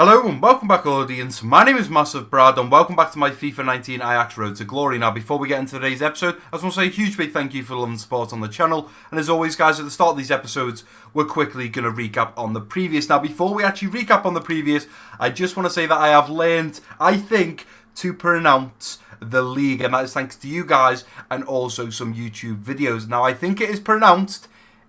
Hello and welcome back, audience. My name is MassiveBrad and welcome back to my FIFA 19 Ajax Road to Glory. Now, before we get into today's episode, I just want to say a huge big thank you for the love and support on the channel. And as always, guys, at the start of these episodes, we're quickly going to recap on the previous. Now, before we actually recap on the previous, I just want to say that I have learned, I think, to pronounce the league. And that is thanks to you guys and also some YouTube videos. Now, I think it is pronounced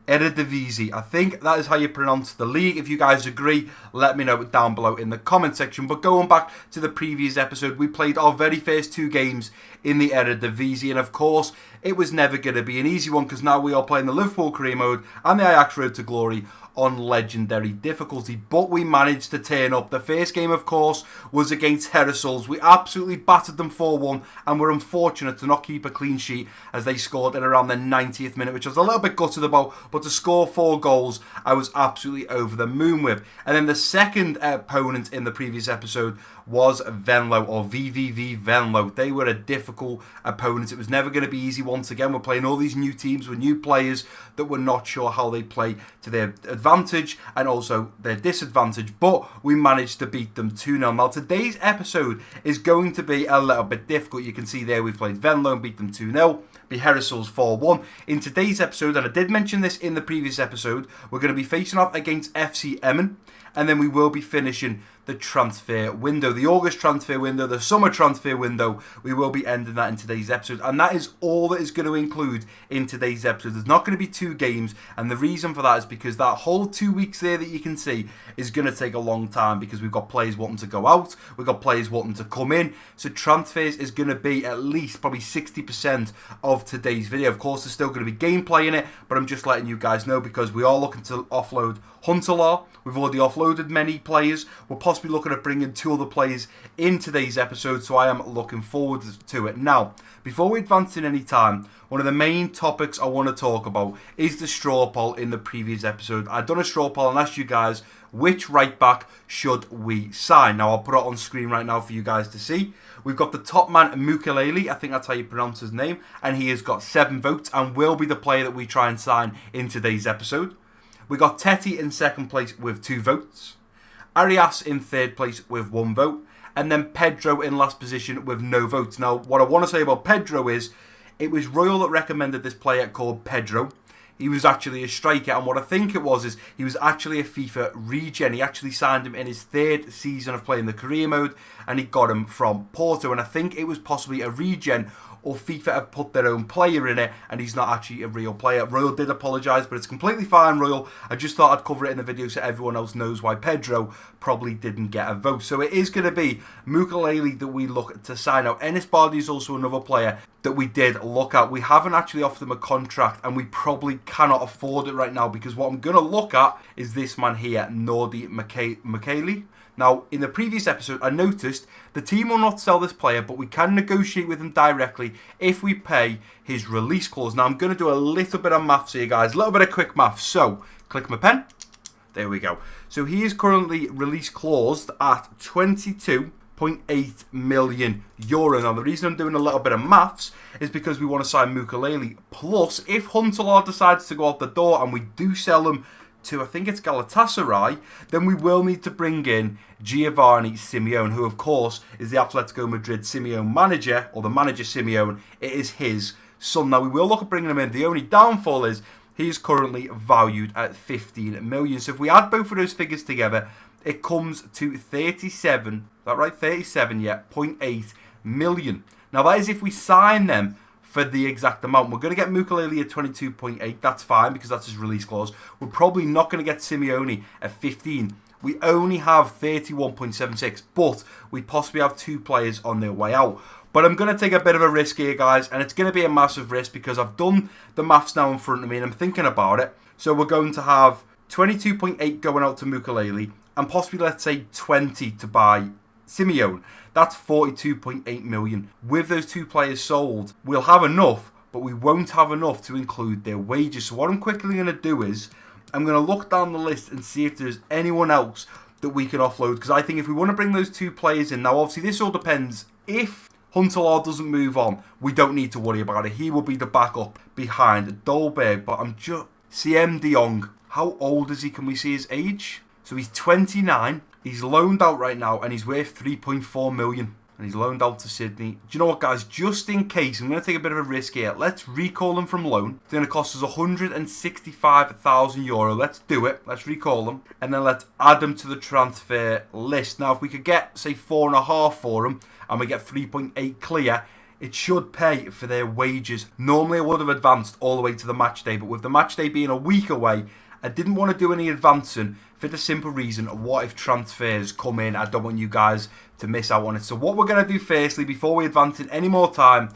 Eredivisie. I think that is how you pronounce the league. If you guys agree, let me know down below in the comment section. But going back to the previous episode, we played our very first two games in the Eredivisie, and of course, it was never going to be an easy one because now we are playing the Liverpool career mode and the Ajax Road to Glory on legendary difficulty, but we managed to turn up. The first game, of course, was against Heracles. We absolutely battered them 4-1 and were unfortunate to not keep a clean sheet as they scored in around the 90th minute, which I was a little bit gutted about, but to score 4 goals, I was absolutely over the moon with. And then the second opponent in the previous episode was Venlo, or VVV Venlo. They were a difficult opponent. It was never going to be easy once again. We're playing all these new teams with new players that we're not sure how they play to their advantage and also their disadvantage, but we managed to beat them 2-0. Now, today's episode is going to be a little bit difficult. You can see there we've played Venlo and beat them 2-0. Be Heracles 4-1. In today's episode, and I did mention this in the previous episode, we're going to be facing off against FC Emmen, and then we will be finishing the transfer window, the August transfer window, the summer transfer window. We will be ending that in today's episode, and that is all that is going to include in today's episode. There's not going to be 2 games, and the reason for that is because that whole 2 weeks there that you can see is going to take a long time because we've got players wanting to go out, we've got players wanting to come in, so transfers is going to be at least probably 60% of today's video. Of course, there's still going to be gameplay in it, but I'm just letting you guys know because we are looking to offload Huntelaar. We've already offloaded many players. We're possibly looking at bringing 2 other players in today's episode, so I am looking forward to it. Now, before we advance in any time, one of the main topics I want to talk about is the straw poll in the previous episode. I've done a straw poll and asked you guys which right back should we sign. Now, I'll put it on screen right now for you guys to see. We've got the top man, Mukalele, I think that's how you pronounce his name, and he has got 7 votes and will be the player that we try and sign in today's episode. We got Teti in second place with 2 votes. Arias in third place with 1 vote. And then Pedro in last position with no votes. Now, what I want to say about Pedro is, it was Royal that recommended this player called Pedro. He was actually a striker, and what I think it was is he was actually a FIFA regen. He actually signed him in his 3rd season of playing the career mode, and he got him from Porto. And I think it was possibly a regen, or FIFA have put their own player in it, and he's not actually a real player. Royal did apologise, but it's completely fine, Royal. I just thought I'd cover it in the video so everyone else knows why Pedro probably didn't get a vote. So it is going to be Mukalele that we look to sign out. Enis Bardi is also another player that we did look at. We haven't actually offered him a contract, and we probably cannot afford it right now because what I'm going to look at is this man here, Nordi Mukalele. Now, in the previous episode, I noticed the team will not sell this player, but we can negotiate with him directly if we pay his release clause. Now, I'm going to do a little bit of maths here, guys. A little bit of quick maths. So, click my pen. There we go. So, he is currently release claused at 22.8 million euro. Now, the reason I'm doing a little bit of maths is because we want to sign Mukalele. Plus, if Huntelaar decides to go out the door and we do sell him to, I think it's Galatasaray, then we will need to bring in Giovanni Simeone, who of course is the Atletico Madrid Simeone manager, or the manager Simeone. It is his son. Now, we will look at bringing him in. The only downfall is he is currently valued at 15 million. So if we add both of those figures together, it comes to 37, is that right? 37, yeah, 0.8 million. Now, that is if we sign them for the exact amount. We're going to get Mukalele at 22.8. That's fine because that's his release clause. We're probably not going to get Simeone at 15. We only have 31.76, but we possibly have 2 players on their way out. But I'm going to take a bit of a risk here, guys, and it's going to be a massive risk because I've done the maths now in front of me and I'm thinking about it. So we're going to have 22.8 going out to Mukalele and possibly, let's say, 20 to buy Simeone. That's 42.8 million. With those 2 players sold, we'll have enough, but we won't have enough to include their wages. So what I'm quickly going to do is, I'm going to look down the list and see if there's anyone else that we can offload. Because I think if we want to bring those 2 players in, now obviously this all depends. If Huntelaar doesn't move on, we don't need to worry about it. He will be the backup behind Dolberg. But I'm just... CM de Jong, how old is he? Can we see his age? So So he's 29. He's loaned out right now, and he's worth 3.4 million. And he's loaned out to Sydney. Do you know what, guys? Just in case, I'm going to take a bit of a risk here. Let's recall him from loan. It's going to cost us €165,000. Let's do it. Let's recall him. And then let's add him to the transfer list. Now, if we could get, say, 4.5 for him, and we get 3.8 clear, it should pay for their wages. Normally, I would have advanced all the way to the match day, but with the match day being a week away, I didn't want to do any advancing for the simple reason, what if transfers come in? I don't want you guys to miss out on it. So what we're going to do firstly, before we advance in any more time,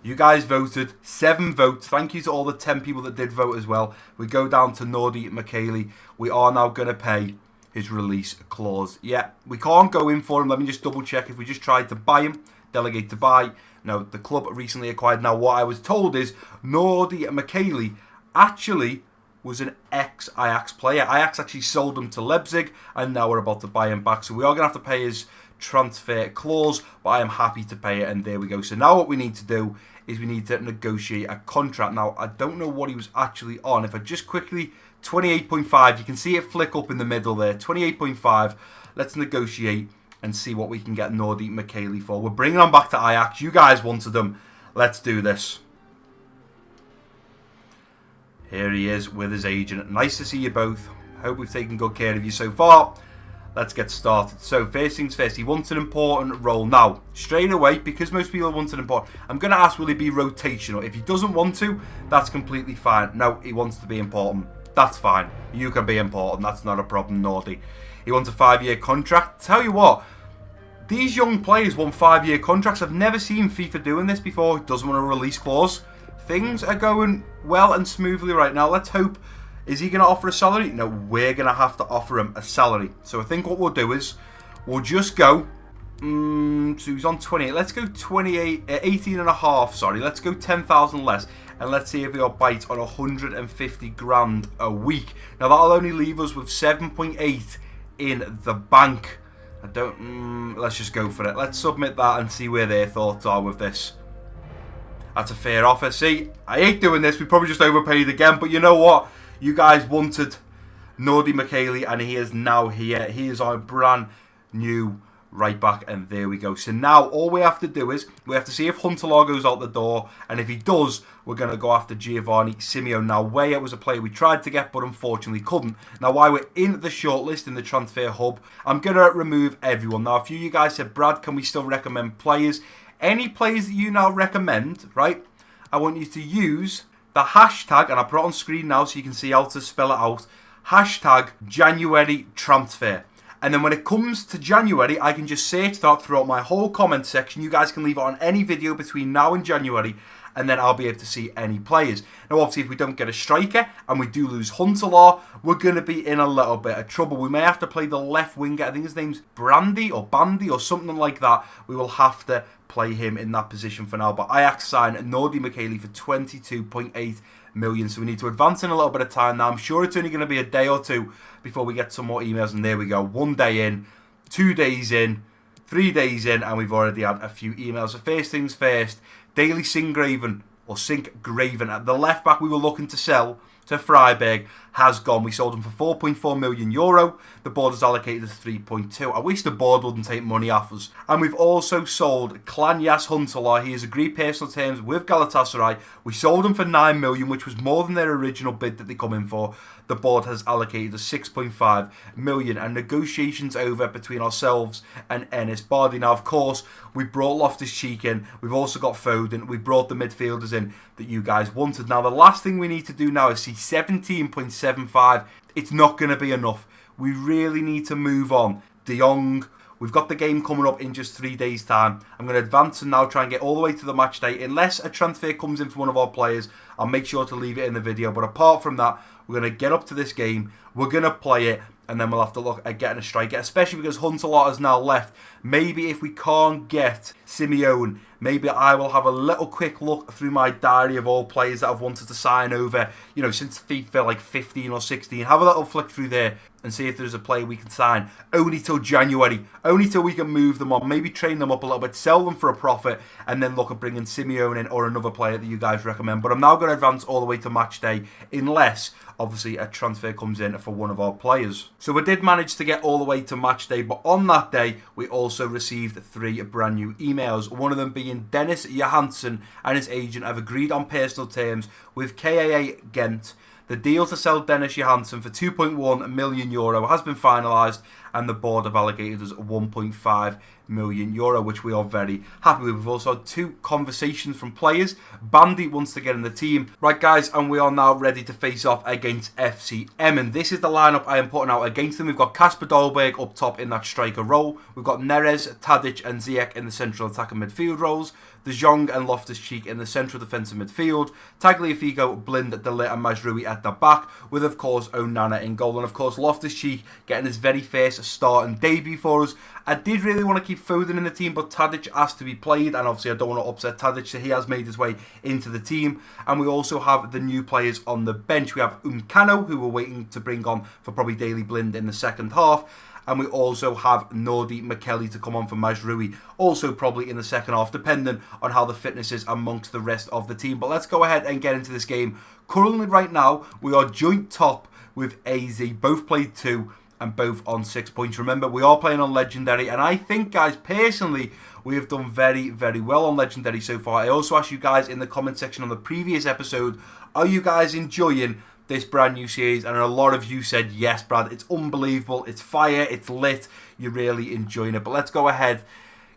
you guys voted, 7 votes. Thank you to all the 10 people that did vote as well. We go down to Nordi McKaylee. We are now going to pay his release clause. Yeah, we can't go in for him. Let me just double check. If we just tried to buy him, delegate to buy. No, the club recently acquired. Now, what I was told is Nordi McKaylee actually was an ex-Ajax player. Ajax actually sold him to Leipzig, and now we're about to buy him back. So we are going to have to pay his transfer clause, but I am happy to pay it, and there we go. So now what we need to do is we need to negotiate a contract. Now, I don't know what he was actually on. If I just quickly, 28.5, you can see it flick up in the middle there, 28.5. Let's negotiate and see what we can get Nordi McKaylee for. We're bringing him back to Ajax. You guys wanted him. Let's do this. Here he is with his agent. Nice to see you both. Hope we've taken good care of you so far. Let's get started. So, first things first, he wants an important role. Now, straight away, because most people want an important, I'm going to ask, will he be rotational? If he doesn't want to, that's completely fine. No, he wants to be important. That's fine. You can be important. That's not a problem, Nordi. He wants a 5-year contract. Tell you what, these young players want 5-year contracts. I've never seen FIFA doing this before. He doesn't want a release clause. Things are going well and smoothly right now. Let's hope. Is he going to offer a salary? No, we're going to have to offer him a salary. So I think what we'll do is we'll just go. So he's on 28. Let's go 18 and a half. Sorry, let's go 10,000 less, and let's see if he'll bite on 150 grand a week. Now that'll only leave us with 7.8 in the bank. I don't. Let's just go for it. Let's submit that and see where their thoughts are with this. That's a fair offer. See, I hate doing this. We probably just overpaid again. But you know what? You guys wanted Nordi McKaylee, and he is now here. He is our brand new right back, and there we go. So now all we have to do is we have to see if Huntelaar goes out the door, and if he does, we're going to go after Giovanni Simeone. Now, Weah was a player we tried to get, but unfortunately couldn't. Now, while we're in the shortlist in the transfer hub, I'm going to remove everyone. Now, a few of you guys said, Brad, can we still recommend players? Any players that you now recommend, right, I want you to use the hashtag, and I put it on screen now so you can see how to spell it out, hashtag January transfer. And then when it comes to January, I can just search that throughout my whole comment section. You guys can leave it on any video between now and January, and then I'll be able to see any players. Now, obviously, if we don't get a striker and we do lose Huntelaar, we're going to be in a little bit of trouble. We may have to play the left winger. I think his name's Brandy or Bandy or something like that. We will have to play him in that position for now. But Ajax signed Nordi McKaylee for 22.8 million. So we need to advance in a little bit of time now. I'm sure it's only going to be a day or two before we get some more emails. And there we go. 1 day in, 2 days in, 3 days in, and we've already had a few emails. So first things first, Daily Sinkgraven, or Sinkgraven, at the left back we were looking to sell to Freiburg has gone. We sold him for €4.4 million. The board is allocated to 3.2. I wish the board wouldn't take money off us. And we've also sold Klanyas Huntelaar. He has agreed personal terms with Galatasaray. We sold him for 9 million, which was more than their original bid that they come in for. The board has allocated to 6.5 million, and negotiations over between ourselves and Enes Bardi. Now, of course, we brought Loftus-Cheek in. We've also got Foden. We brought the midfielders in that you guys wanted. Now, the last thing we need to do now is see 17.75. It's not going to be enough. We really need to move on. De Jong. We've got the game coming up in just 3 days' time. I'm going to advance and now try and get all the way to the match day. Unless a transfer comes in for one of our players, I'll make sure to leave it in the video. But apart from that, we're going to get up to this game. We're going to play it. And then we'll have to look at getting a striker. Especially because Huntelaar has now left. Maybe if we can't get Simeone, maybe I will have a little quick look through my diary of all players that I've wanted to sign over, you know, since FIFA like 15 or 16. Have a little flick through there. and see if there's a player we can sign only till January, only till we can move them on, maybe train them up a little bit, sell them for a profit, and then look at bringing Simeone in or another player that you guys recommend. But I'm now going to advance all the way to match day, unless obviously a transfer comes in for one of our players. So we did manage to get all the way to match day, but on that day we also received 3 brand new emails, one of them being Dennis Johansson and his agent have agreed on personal terms with KAA Ghent. The deal to sell Dennis Johansson for €2.1 million has been finalised, and the board have allocated us €1.5 million, which we are very happy with. We've also had 2 conversations from players. Bandy wants to get in the team. Right, guys, and we are now ready to face off against FC Emmen. This is the lineup I am putting out against them. We've got Kasper Dolberg up top in that striker role. We've got Neres, Tadic and Ziyech in the central attacking midfield roles. De Jong and Loftus-Cheek in the central defensive midfield. Tagliafico, Blind, De Ligt and Mazraoui at the back, with of course Onana in goal. And of course Loftus-Cheek getting his very first start and debut for us. I did really want to keep Foden in the team, but Tadic has to be played, and obviously I don't want to upset Tadic, so he has made his way into the team. And we also have the new players on the bench. We have Umkano, who we're waiting to bring on for probably Daily Blind in the second half. And we also have Nordi McKelly to come on for Mazraoui, also probably in the second half, depending on how the fitness is amongst the rest of the team. But let's go ahead and get into this game. Currently, right now, we are joint top with AZ. Both played 2 and both on 6 points. Remember, we are playing on Legendary, and I think, guys, personally, we have done very, very well on Legendary so far. I also asked you guys in the comment section on the previous episode, are you guys enjoying this brand new series? And a lot of you said yes, Brad. It's unbelievable. It's fire. It's lit. You're really enjoying it. But let's go ahead,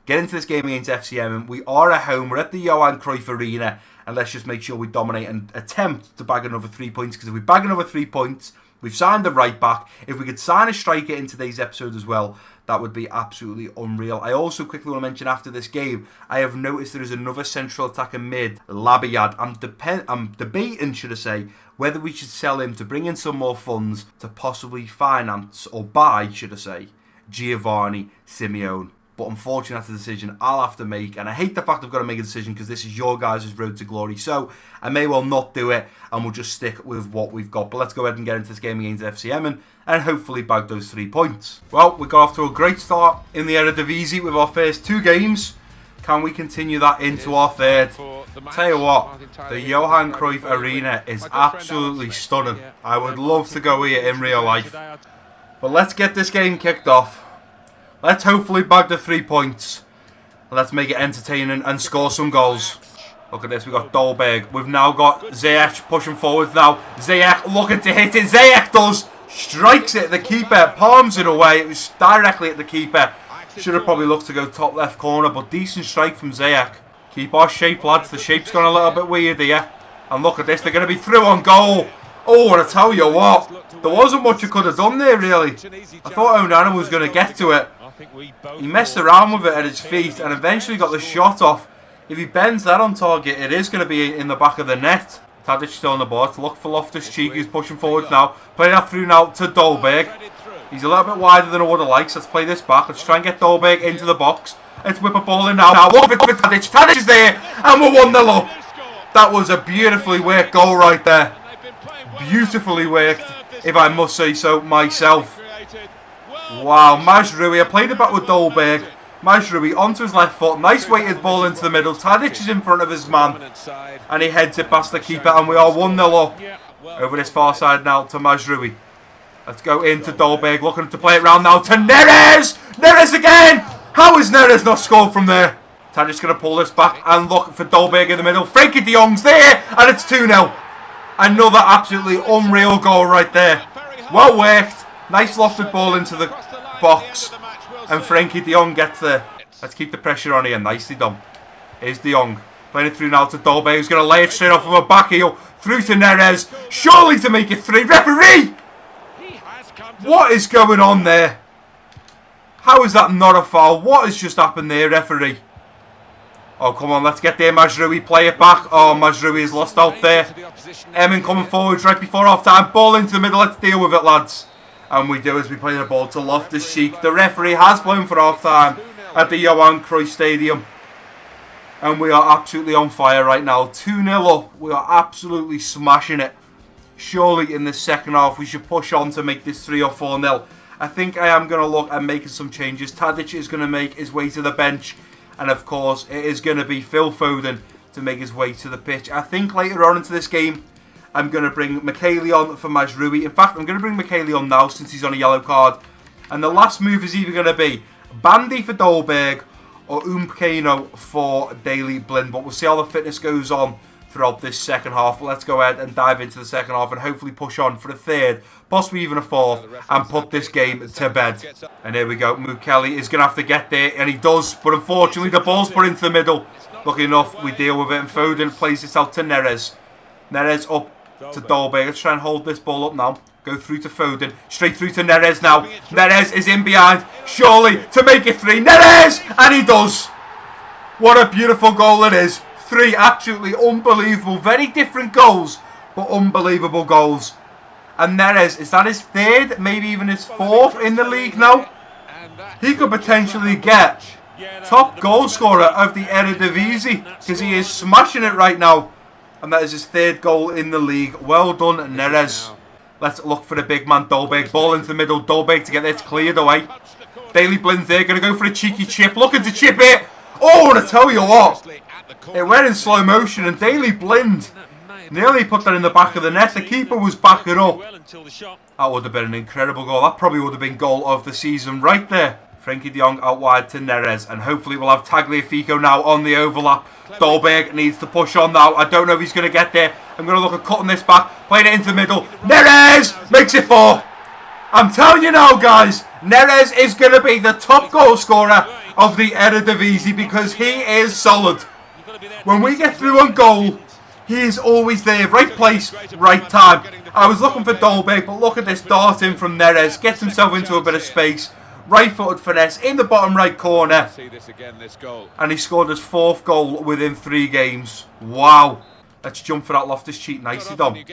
get into this game against FCM. We are at home. We're at the Johan Cruyff Arena, and let's just make sure we dominate and attempt to bag another 3 points. Because if we bag another 3 points, we've signed the right back. If we could sign a striker in today's episode as well, that would be absolutely unreal. I also quickly want to mention after this game, I have noticed there is another central attacker mid, Labiad. I'm debating, should I say, whether we should sell him to bring in some more funds to possibly finance, or buy, should I say, Giovanni Simeone. But unfortunately, that's a decision I'll have to make. And I hate the fact I've got to make a decision because this is your guys' road to glory. So I may well not do it, and we'll just stick with what we've got. But let's go ahead and get into this game against FC Emmen and hopefully bag those 3 points. Well, we got off to a great start in the Eredivisie with our first 2 games. Can we continue that into our third? Tell you what, the Johan Cruyff Arena is absolutely stunning. I would love to go here in real life. But let's get this game kicked off. Let's hopefully bag the 3 points. Let's make it entertaining and score some goals. Look at this, we've got Dolberg. We've now got Ziyech pushing forwards now. Ziyech looking to hit it. Ziyech does. Strikes it at the keeper. Palms it away. It was directly at the keeper. Should have probably looked to go top left corner, but decent strike from Ziyech. Keep our shape, lads. The shape's gone a little bit weird here. And look at this, they're going to be through on goal. Oh, and I tell you what, there wasn't much you could have done there, really. I thought Onana was going to get to it. He messed around with it at his feet and eventually got the shot off. If he bends that on target, it is going to be in the back of the net. Tadic still on the board. Look for Loftus-Cheek, who's pushing forwards now. Play that through now to Dolberg. He's a little bit wider than I would have liked. Let's play this back. Let's try and get Dolberg into the box. Let's whip a ball in now. Look for Tadic. Tadic is there. And we're 1-0 up. That was a beautifully worked goal right there. Beautifully worked, if I must say so myself. Wow, Mazraoui. I played it back with Dolberg. Mazraoui onto his left foot. Nice weighted ball into the middle. Tadic is in front of his man. And he heads it past the keeper. And we are 1-0 up. Over this far side now to Mazraoui. Let's go into Dolberg. Looking to play it round now to Neres. Neres again. How is Neres not scored from there? Tadic's going to pull this back and look for Dolberg in the middle. Frenkie de Jong's there. And it's 2-0. Another absolutely unreal goal right there. Well worked. Nice lofted ball into the box. And Frenkie de Jong gets there. Let's keep the pressure on here. Nicely done. Here's de Jong. Playing it through now to Dolberg, who's going to lay it straight off of a back heel. Through to Neres. Surely to make it 3. Referee! What is going on there? How is that not a foul? What has just happened there, referee? Oh, come on, let's get there, Mazraoui. Play it back. Oh, Mazraoui is lost out there. Emmen coming forwards right before half time. Ball into the middle. Let's deal with it, lads. And we do as we play the ball to Loftus-Cheek. The referee has blown for half time at the Johan Cruyff Stadium. And we are absolutely on fire right now. 2-0 up. We are absolutely smashing it. surely in the second half we should push on to make this 3 or 4-0. I think I am going to look at making some changes. Tadic is going to make his way to the bench. And of course, it is going to be Phil Foden to make his way to the pitch. I think later on into this game, I'm going to bring McKaylee on for Mazraoui. In fact, I'm going to bring McKaylee on now since he's on a yellow card. And the last move is either going to be Bandy for Dolberg or Umkano for Daley Blind. But we'll see how the fitness goes on throughout this second half. But let's go ahead and dive into the second half and hopefully push on for a third, possibly even a fourth, and put this game to bed. And here we go. Mukeli is going to have to get there, and he does. But unfortunately, the ball's put into the middle. Lucky enough, we deal with it, and Foden plays this out to Neres. Neres up to Dolberg. Let's try and hold this ball up now. Go through to Foden. Straight through to Neres now. Neres is in behind. Surely to make it 3. Neres! And he does. What a beautiful goal it is. 3 absolutely unbelievable. Very different goals, but unbelievable goals. And Neres, is that his 3rd? Maybe even his 4th in the league now? He could potentially get top goal scorer of the Eredivisie because he is smashing it right now. And that is his 3rd goal in the league. Well done, Neres. Let's look for the big man, Dolberg. Ball into the middle. Dolberg to get this cleared away. Daley Blind there. Going to go for a cheeky chip. Looking to chip it. Oh, and I tell you what. It went in slow motion. And Daley Blind nearly put that in the back of the net. The keeper was backing up. That would have been an incredible goal. That probably would have been goal of the season right there. Frenkie de Jong out wide to Neres. And hopefully we'll have Tagliafico now on the overlap. Dolberg needs to push on now. I don't know if he's going to get there. I'm going to look at cutting this back. Playing it into the middle. Neres makes it 4. I'm telling you now, guys. Neres is going to be the top goal scorer of the Eredivisie because he is solid. When we get through on goal, he is always there. Right place, right time. I was looking for Dolberg, but look at this dart in from Neres. Gets himself into a bit of space. Right-footed finesse in the bottom right corner. And he scored his 4th goal within 3 games. Wow. Let's jump for that Loftus-Cheek. Nicely done.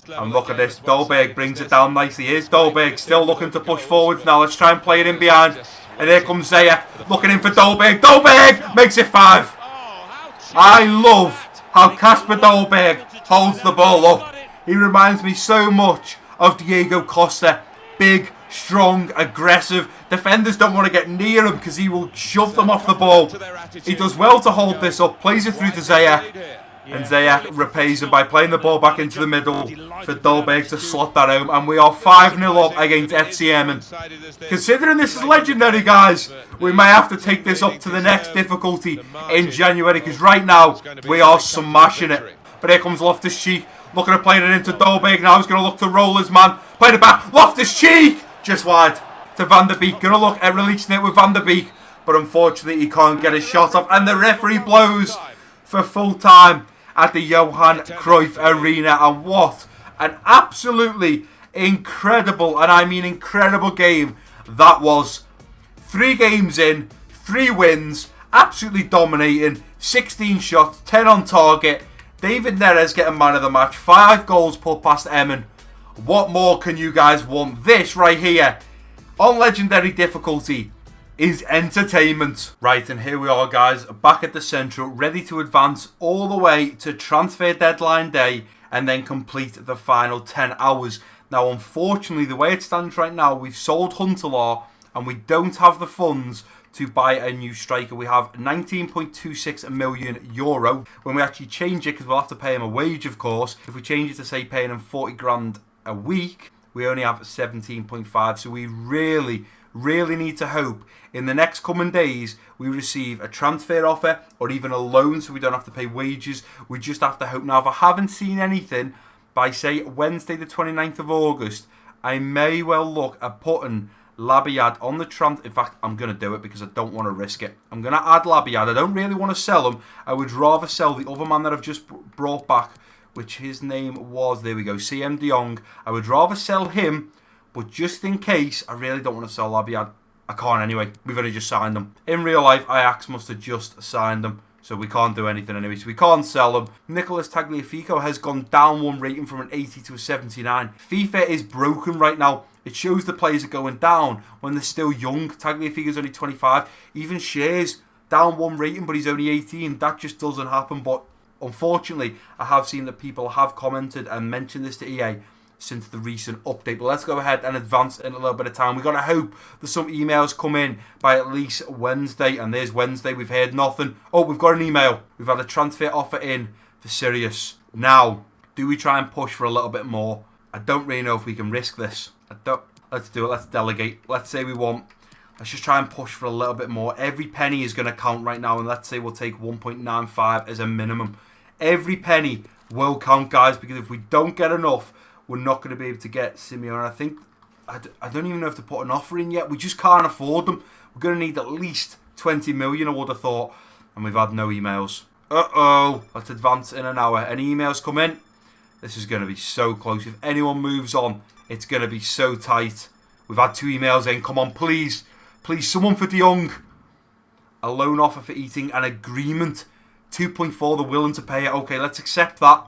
And look at this. Dolberg brings it down nicely. Here's Dolberg still looking to push forwards now. Let's try and play it in behind. And here comes Ziyech looking in for Dolberg. Dolberg makes it 5. I love how Kasper Dolberg holds the ball up. He reminds me so much of Diego Costa. Big, strong, aggressive. Defenders don't want to get near him because he will shove them off the ball. He does well to hold this up. Plays it through to Ziyech. And Ziyech repays him by playing the ball back into the middle for Dolberg to slot that home. And we are 5-0 up against FC Emmen. Considering this is legendary, guys, we may have to take this up to the next difficulty in January. Because right now, we are smashing it. But here comes Loftus-Cheek. Looking at playing it into Dolberg now. He's going to look to roll his man. Played it back. Loftus-Cheek! Just wide to Van der Beek. Going to look at releasing it with Van der Beek. But unfortunately, he can't get his shot off. And the referee blows for full time at the Johan Cruyff Arena. And what an absolutely incredible, and I mean incredible game that was. 3 games in, 3 wins, absolutely dominating, 16 shots, 10 on target. David Neres getting man of the match, 5 goals put past Emmen. What more can you guys want? This right here, on legendary difficulty, is entertainment. Right, and here we are, guys, back at the Central, ready to advance all the way to transfer deadline day and then complete the final 10 hours. Now, unfortunately, the way it stands right now, we've sold Huntelaar and we don't have the funds to buy a new striker. We have 19.26 million euro. When we actually change it, because we'll have to pay him a wage, of course, if we change it to, say, paying him 40 grand a week, we only have 17.5. So we really need to hope in the next coming days we receive a transfer offer or even a loan so we don't have to pay wages. We just have to hope. Now, if I haven't seen anything by, say, Wednesday the 29th of August, I may well look at putting Labiad on the transfer. In fact, I'm going to do it because I don't want to risk it. I'm going to add Labiad. I don't really want to sell him. I would rather sell the other man that I've just brought back, which his name was, there we go, CM de Jong. I would rather sell him, but just in case, I really don't want to sell Labiad. I can't anyway. We've only just signed him. In real life, Ajax must have just signed him, so we can't do anything anyway. So we can't sell him. Nicolas Tagliafico has gone down 1 rating from an 80 to a 79. FIFA is broken right now. It shows the players are going down when they're still young. Tagliafico's only 25. Even Shares down 1 rating, but he's only 18. That just doesn't happen. But unfortunately, I have seen that people have commented and mentioned this to EA since the recent update. But let's go ahead and advance in a little bit of time. We've got to hope that some emails come in by at least Wednesday. And there's Wednesday. We've heard nothing. Oh, we've got an email. We've had a transfer offer in for Sirius. Now, do we try and push for a little bit more? I don't really know if we can risk this. Let's do it. Let's delegate. Let's say we want... Let's just try and push for a little bit more. Every penny is going to count right now. And let's say we'll take 1.95 as a minimum. Every penny will count, guys. Because if we don't get enough, we're not going to be able to get Simeone. I think... I don't even know if to put an offer in yet. We just can't afford them. We're going to need at least 20 million, I would have thought. And we've had no emails. Uh-oh. Let's advance in an hour. Any emails come in? This is going to be so close. If anyone moves on, it's going to be so tight. We've had 2 emails in. Come on, please. Please, someone for De Jong. A loan offer for Eating. An agreement. 2.4, they're willing to pay it. Okay, let's accept that.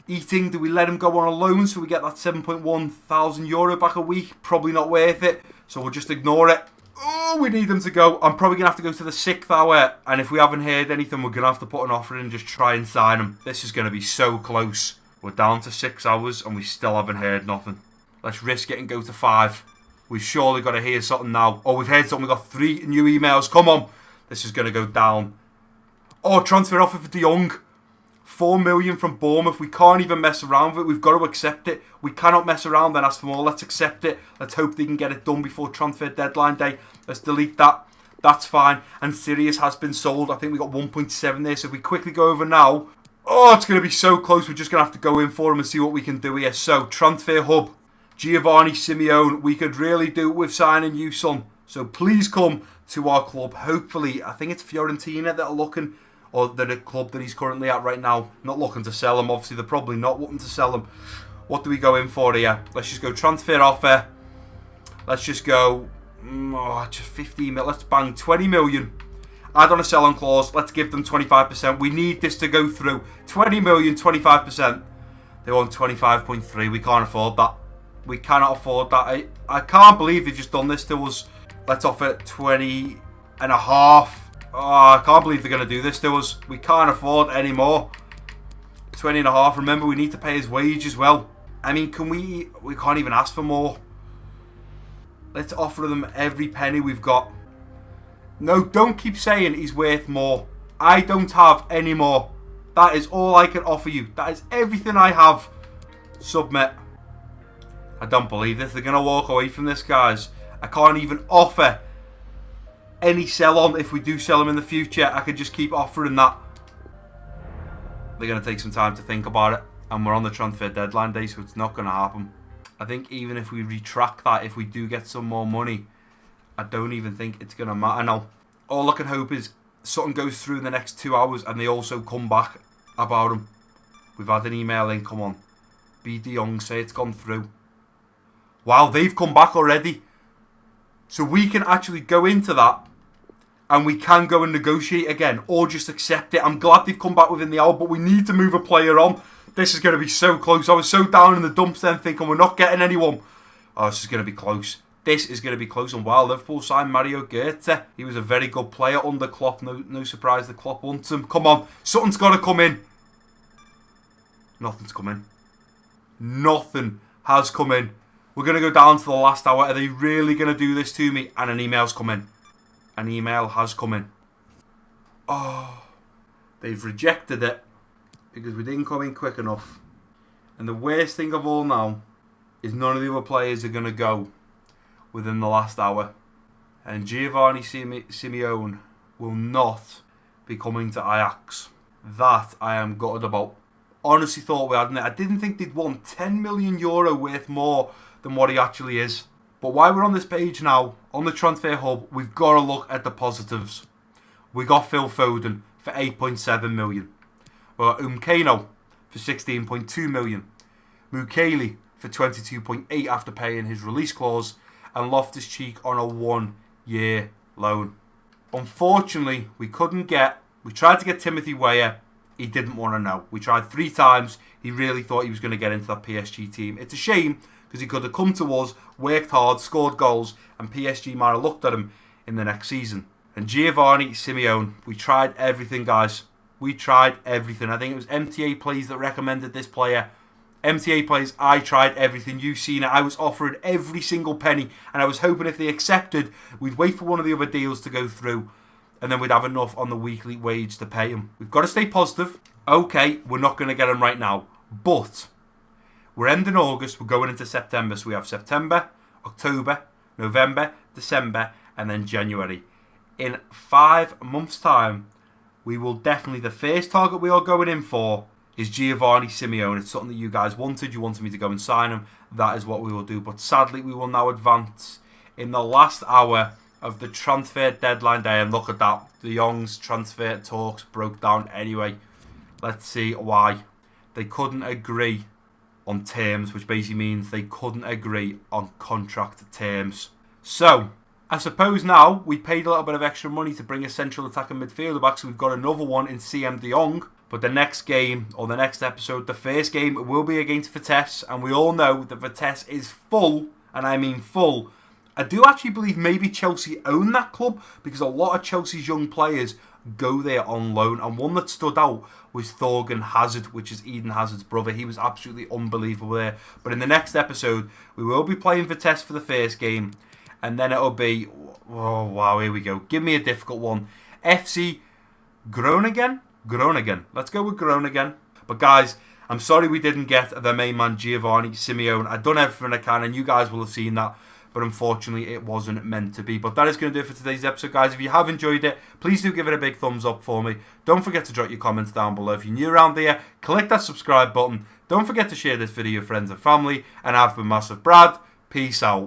Eating, do we let him go on a loan so we get that 7.1 thousand euro back a week? Probably not worth it. So we'll just ignore it. Oh, we need them to go. I'm probably going to have to go to the 6th hour. And if we haven't heard anything, we're going to have to put an offer in and just try and sign him. This is going to be so close. We're down to 6 hours and we still haven't heard nothing. Let's risk it and go to 5. We've surely got to hear something now. Oh, we've heard something. We've got 3 new emails. Come on. This is going to go down. Oh, transfer offer for De Jong. 4 million from Bournemouth. We can't even mess around with it. We've got to accept it. We cannot mess around and ask for more. Let's accept it. Let's hope they can get it done before transfer deadline day. Let's delete that. That's fine. And Sirius has been sold. I think we got 1.7 there. So if we quickly go over now. Oh, it's going to be so close. We're just going to have to go in for him and see what we can do here. So, transfer hub. Giovanni Simeone. We could really do with signing you, son. So, please come to our club. Hopefully, I think it's Fiorentina that are looking... Or the club that he's currently at right now. Not looking to sell him. Obviously, they're probably not looking to sell him. What do we go in for here? Let's just go transfer offer. Let's just go... just 15 million. Let's bang 20 million. Add on a sell-on clause. Let's give them 25%. We need this to go through. 20 million, 25%. They want 25.3. We can't afford that. We cannot afford that. I can't believe they've just done this to us. Let's offer 20 and a half. Oh, I can't believe they're going to do this to us. We can't afford any more. 20 and a half. Remember, we need to pay his wage as well. I mean, can we... We can't even ask for more. Let's offer them every penny we've got. No, don't keep saying he's worth more. I don't have any more. That is all I can offer you. That is everything I have. Submit. I don't believe this. They're going to walk away from this, guys. I can't even offer... any sell-on. If we do sell him in the future, I could just keep offering that. They're going to take some time to think about it. And we're on the transfer deadline day, so it's not going to happen. I think even if we retract that, if we do get some more money, I don't even think it's going to matter now. All I can hope is something goes through in the next 2 hours and they also come back about him. We've had an email in, come on. B. De Jong, say it's gone through. Wow, they've come back already. So we can actually go into that and we can go and negotiate again or just accept it. I'm glad they've come back within the hour, but we need to move a player on. This is going to be so close. I was so down in the dumps then thinking we're not getting anyone. Oh, this is going to be close. This is going to be close. And wow, Liverpool signed Mario Goetze. He was a very good player under Klopp. No surprise that Klopp wants him. Come on. Something's got to come in. Nothing's come in. Nothing has come in. We're going to go down to the last hour. Are they really going to do this to me? And an email's come in. An email has come in. Oh. They've rejected it because we didn't come in quick enough. And the worst thing of all now is none of the other players are going to go within the last hour. And Giovanni Simeone will not be coming to Ajax. That I am gutted about. Honestly thought we hadn't it. I didn't think they'd want 10 million euro worth more than what he actually is. But while we're on this page now, on the transfer hub, we've got to look at the positives. We got Phil Foden for 8.7 million. We got Umkano for 16.2 million. Mukele for 22.8 after paying his release clause. And Loftus-Cheek on a 1-year loan. Unfortunately, we tried to get Timothy Weah. He didn't want to know. We tried 3 times. He really thought he was going to get into that PSG team. It's a shame because he could have come to us, worked hard, scored goals, and PSG might have looked at him in the next season. And Giovanni Simeone, we tried everything, guys. We tried everything. I think it was MTA Plays that recommended this player. MTA players, I tried everything. You've seen it. I was offering every single penny, and I was hoping if they accepted, we'd wait for one of the other deals to go through, and then we'd have enough on the weekly wage to pay them. We've got to stay positive. Okay, we're not going to get them right now, but we're ending August, we're going into September, so we have September, October, November, December, and then January. In 5 months' time, we will definitely, the first target we are going in for is Giovanni Simeone. It's something that you guys wanted. You wanted me to go and sign him. That is what we will do. But sadly, we will now advance in the last hour of the transfer deadline day. And look at that. De Jong's transfer talks broke down anyway. Let's see why. They couldn't agree on terms, which basically means they couldn't agree on contract terms. So, I suppose now we paid a little bit of extra money to bring a central attacking midfielder back, so we've got another one in CM De Jong. But the next game, or the next episode, the first game will be against Vitesse, and we all know that Vitesse is full, and I mean full. I do actually believe maybe Chelsea own that club, because a lot of Chelsea's young players go there on loan, and one that stood out was Thorgan Hazard, which is Eden Hazard's brother. He was absolutely unbelievable there. But in the next episode, we will be playing Vitesse for the first game, and then it'll be, oh wow, here we go. Give me a difficult one. FC Groningen? Groningen. Let's go with Groningen. But guys, I'm sorry we didn't get the main man Giovanni Simeone. I've done everything I can, and you guys will have seen that. But unfortunately, it wasn't meant to be. But that is going to do it for today's episode, guys. If you have enjoyed it, please do give it a big thumbs up for me. Don't forget to drop your comments down below. If you're new around here, click that subscribe button. Don't forget to share this video with friends and family. And I've been Massive Brad. Peace out.